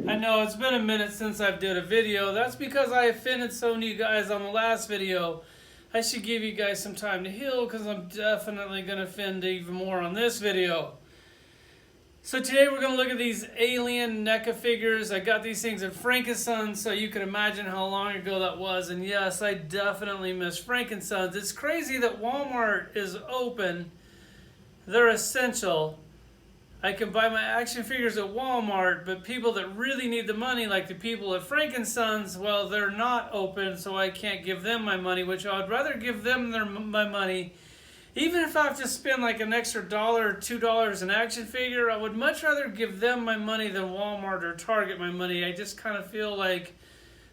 I know it's been a minute since I've did a video. That's because I offended so many of you guys on the last video. I should give you guys some time to heal because I'm definitely going to offend even more on this video. So today we're going to look at these alien NECA figures. I got these things at Frankenstein's, so you can imagine how long ago that was. And yes, I definitely miss Frankenstein's. It's crazy that Walmart is open. They're essential. I can buy my action figures at Walmart, but people that really need the money, like the people at Frankenstein's, well, they're not open, so I can't give them my money, which I'd rather give them my money. Even if I have to spend like an extra $1 or $2 an action figure, I would much rather give them my money than Walmart or Target my money. I just kind of feel like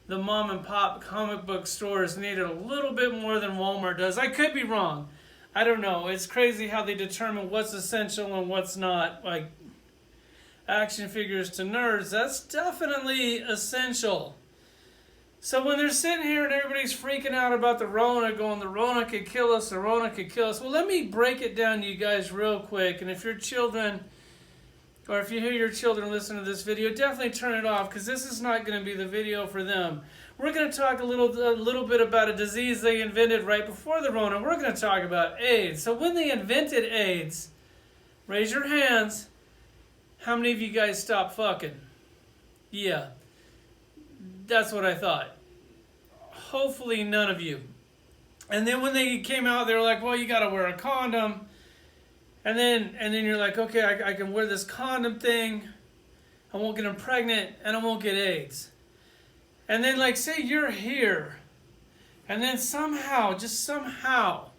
the mom and pop comic book stores need it a little bit more than Walmart does. I could be wrong. I don't know. It's crazy how they determine what's essential and what's not. Like action figures to nerds, that's definitely essential. So when they're sitting here and everybody's freaking out about the Rona, going, the Rona could kill us, the Rona could kill us. Well, let me break it down to you guys real quick. And if your children, or if you hear your children listen to this video, definitely turn it off because this is not going to be the video for them. We're going to talk a little bit about a disease they invented right before the Rona. We're going to talk about AIDS. So when they invented AIDS, raise your hands. How many of you guys stopped fucking? Yeah, that's what I thought. Hopefully none of you. And then when they came out, they were like, well, you got to wear a condom. And then you're like, okay, I can wear this condom thing. I won't get them pregnant and I won't get AIDS. And then, like, say you're here, and then somehow, just somehow,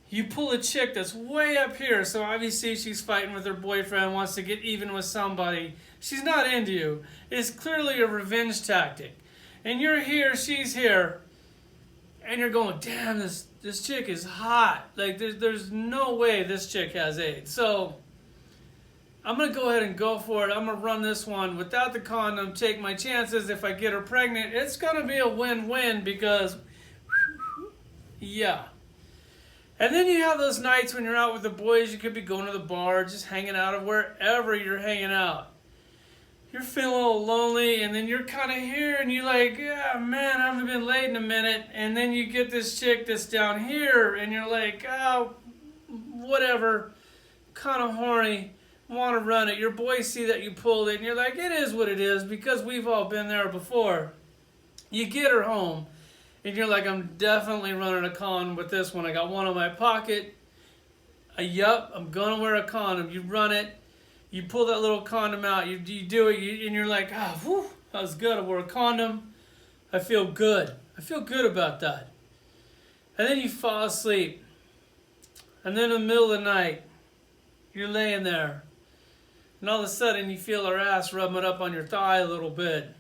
you pull a chick that's way up here. So obviously she's fighting with her boyfriend, wants to get even with somebody. She's not into you. It's clearly a revenge tactic. And you're here, she's here, and you're going, damn, this chick is hot. Like, there's no way this chick has AIDS. So I'm going to go ahead and go for it. I'm going to run this one without the condom, take my chances. If I get her pregnant, it's going to be a win-win because, yeah. And then you have those nights when you're out with the boys. You could be going to the bar, just hanging out, or wherever you're hanging out. You're feeling a little lonely, and then you're kind of here, and you're like, yeah, man, I haven't been laid in a minute. And then you get this chick that's down here, and you're like, oh, whatever, kind of horny. Want to run it. Your boys see that you pulled it and you're like, it is what it is because we've all been there before. You get her home and you're like, I'm definitely running a condom with this one. I got one in my pocket. Yup, I'm going to wear a condom. You run it. You pull that little condom out. You do it and you're like, ah, whew, that was good. I wore a condom. I feel good. I feel good about that. And then you fall asleep. And then in the middle of the night, you're laying there. And all of a sudden, you feel her ass rubbing up on your thigh a little bit.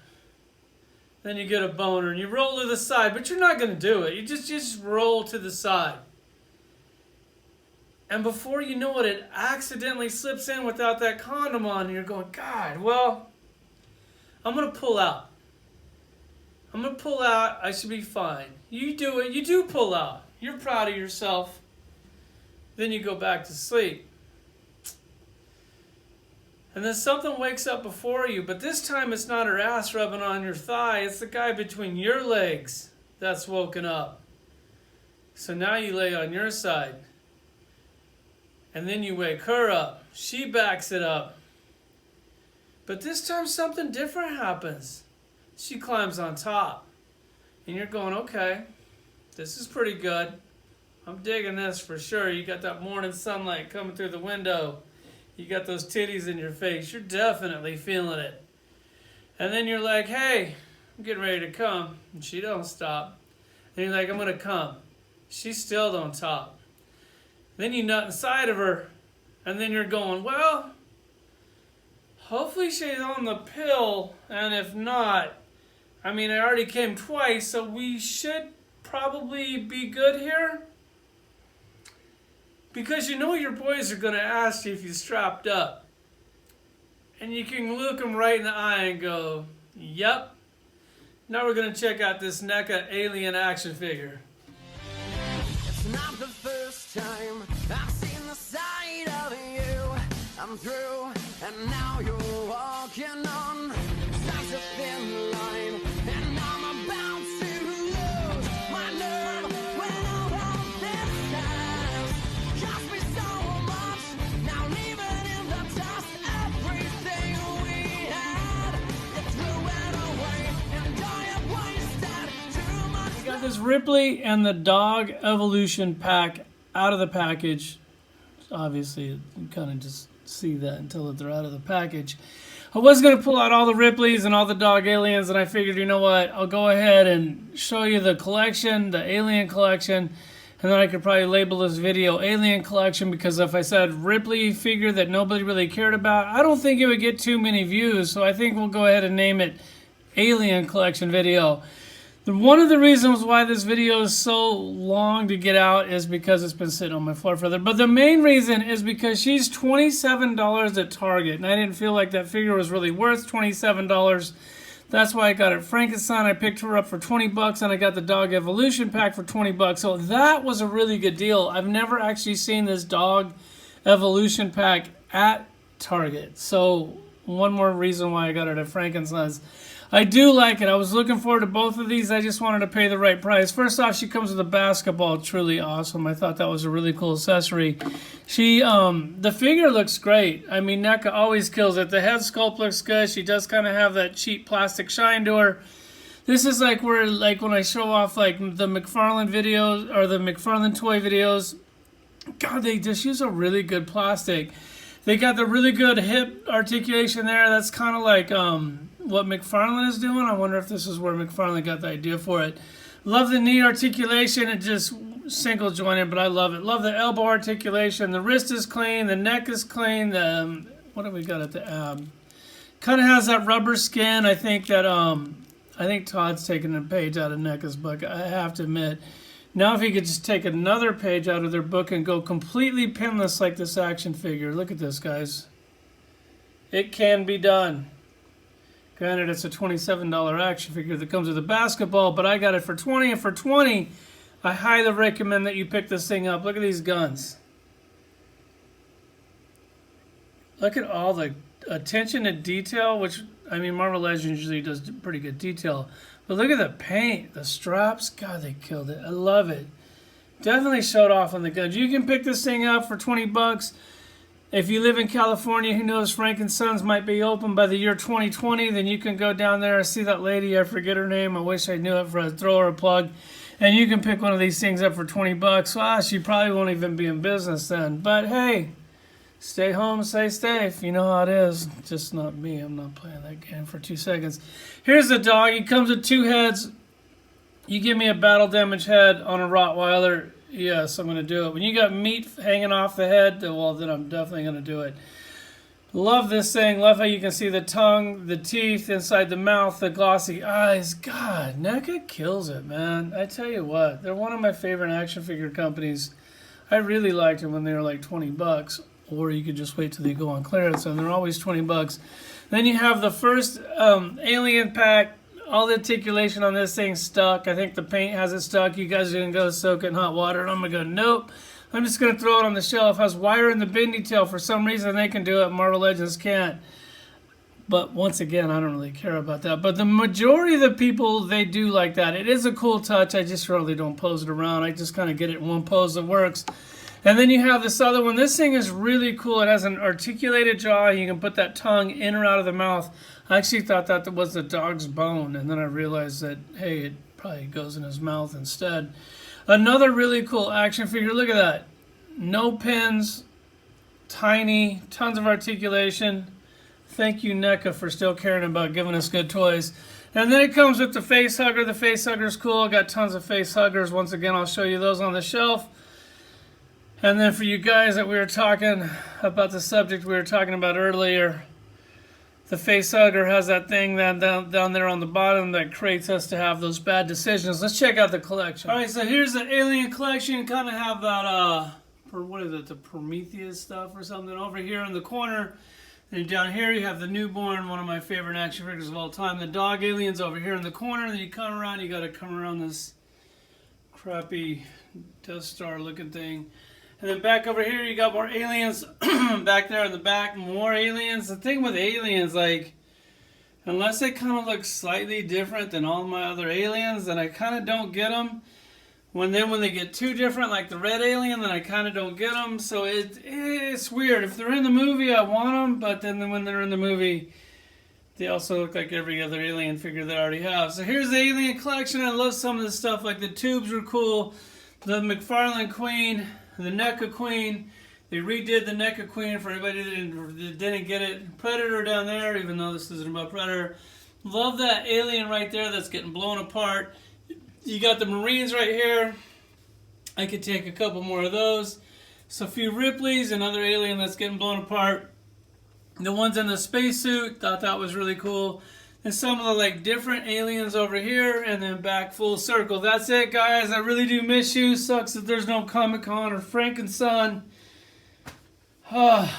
Then you get a boner, and you roll to the side, but you're not going to do it. You just roll to the side. And before you know it, it accidentally slips in without that condom on, and you're going, God, well, I'm going to pull out. I'm going to pull out. I should be fine. You do it. You do pull out. You're proud of yourself. Then you go back to sleep. And then something wakes up before you, but this time it's not her ass rubbing on your thigh, it's the guy between your legs that's woken up. So now you lay on your side. And then you wake her up. She backs it up. But this time something different happens. She climbs on top. And you're going, okay, this is pretty good. I'm digging this for sure. You got that morning sunlight coming through the window. You got those titties in your face. You're definitely feeling it. And then you're like, hey, I'm getting ready to come. And she don't stop. And you're like, I'm going to come. She still don't stop. Then you nut inside of her. And then you're going, well, hopefully she's on the pill. And if not, I mean, I already came twice, so we should probably be good here. Because you know your boys are going to ask you if you're strapped up. And you can look them right in the eye and go, yep. Now we're going to check out this NECA alien action figure. It's not the first time I've seen the side of you. I'm through, and now you're walking on. This Ripley and the Dog Evolution pack out of the package. Obviously, you kind of just see that until they're out of the package. I was going to pull out all the Ripleys and all the dog aliens, and I figured, you know what, I'll go ahead and show you the collection, the alien collection, and then I could probably label this video Alien Collection, because if I said Ripley figure that nobody really cared about, I don't think it would get too many views, so I think we'll go ahead and name it Alien Collection video. One of the reasons why this video is so long to get out is because it's been sitting on my floor further. But the main reason is because she's $27 at Target. And I didn't feel like that figure was really worth $27. That's why I got it. Frankenstein, I picked her up for 20 bucks, and I got the Dog Evolution pack for 20 bucks. So that was a really good deal. I've never actually seen this Dog Evolution pack at Target. So one more reason why I got it at Frankenstein's. I do like it. I was looking forward to both of these. I just wanted to pay the right price. First off, she comes with a basketball. Truly awesome. I thought that was a really cool accessory. The figure looks great. I mean, NECA always kills it. The head sculpt looks good. She does kind of have that cheap plastic shine to her. This is like where, like when I show off like the McFarlane videos or the McFarlane toy videos. God, they just use a really good plastic. They got the really good hip articulation there. That's kind of like what McFarlane is doing. I wonder if this is where McFarlane got the idea for it. Love the knee articulation. It just single jointed, but I love it. Love the elbow articulation. The wrist is clean. The neck is clean. The what do we got at the ab? Kind of has that rubber skin. I think that I think Todd's taking a page out of NECA's book. I have to admit. Now if he could just take another page out of their book and go completely pinless like this action figure. Look at this, guys. It can be done. Granted, it's a $27 action figure that comes with a basketball, but I got it for 20, and for 20, I highly recommend that you pick this thing up. Look at these guns. Look at all the attention to detail, which, I mean, Marvel Legends usually does pretty good detail. But look at the paint, the straps. God, they killed it. I love it. Definitely showed off on the guns. You can pick this thing up for 20 bucks. If you live in California, who knows, Frank and Sons might be open by the year 2020. Then you can go down there and see that lady. I forget her name. I wish I knew it for a throw her a plug. And you can pick one of these things up for 20 bucks. Well, she probably won't even be in business then. But hey, stay home, stay safe. You know how it is. Just not me. I'm not playing that game for 2 seconds. Here's the dog. He comes with 2 heads. You give me a battle damage head on a Rottweiler. Yes, I'm going to do it. When you got meat hanging off the head, well, then I'm definitely going to do it. Love this thing. Love how you can see the tongue, the teeth inside the mouth, the glossy eyes. God, NECA kills it, man. I tell you what, they're one of my favorite action figure companies. I really liked them when they were like 20 bucks. Or you could just wait till they go on clearance, and they're always 20 bucks. Then you have the first alien pack. All the articulation on this thing stuck. I think the paint has it stuck. You guys are going to go soak it in hot water, and I'm going to go, nope. I'm just going to throw it on the shelf. It has wire in the bendy tail. For some reason, they can do it. Marvel Legends can't. But once again, I don't really care about that. But the majority of the people, they do like that. It is a cool touch. I just really don't pose it around. I just kind of get it in one pose that works. And then you have this other one. This thing is really cool. It has an articulated jaw. You can put that tongue in or out of the mouth. I actually thought that was the dog's bone, and then I realized that, hey, it probably goes in his mouth instead. Another really cool action figure. Look at that. No pins, tiny, tons of articulation. Thank you, NECA, for still caring about giving us good toys. And then it comes with the face hugger. The face hugger's cool. I got tons of face huggers. Once again, I'll show you those on the shelf. And then for you guys that we were talking about the subject we were talking about earlier, the face hugger has that thing that down there on the bottom that creates us to have those bad decisions. Let's check out the collection. All right, so here's the alien collection. Kind of have that, what is it, the Prometheus stuff or something over here in the corner. Then down here you have the newborn, one of my favorite action figures of all time. The dog aliens over here in the corner. Then you come around, you got to come around this crappy Death Star looking thing. And then back over here, you got more aliens. Back there in the back, more aliens. The thing with aliens, like, unless they kind of look slightly different than all my other aliens, then I kind of don't get them. When they get too different, like the red alien, then I kind of don't get them. So it's weird. If they're in the movie, I want them. But then when they're in the movie, They also look like every other Alien figure that I already have. So here's the Alien collection. I love some of this stuff. Like the tubes were cool. The McFarlane Queen, the NECA Queen. They redid the NECA Queen for everybody that didn't get it. Predator down there, even though this isn't about Predator. Love that Alien right there that's getting blown apart. You got the Marines right here. I could take a couple more of those. So a few Ripleys, another Alien that's getting blown apart. The ones in the spacesuit, thought that was really cool. And some of the like different aliens over here, and then back full circle. That's it, guys. I really do miss you. Sucks that there's no Comic-Con or Frankenson. I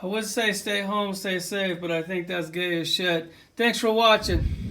would say stay home, stay safe, but I think that's gay as shit. Thanks for watching.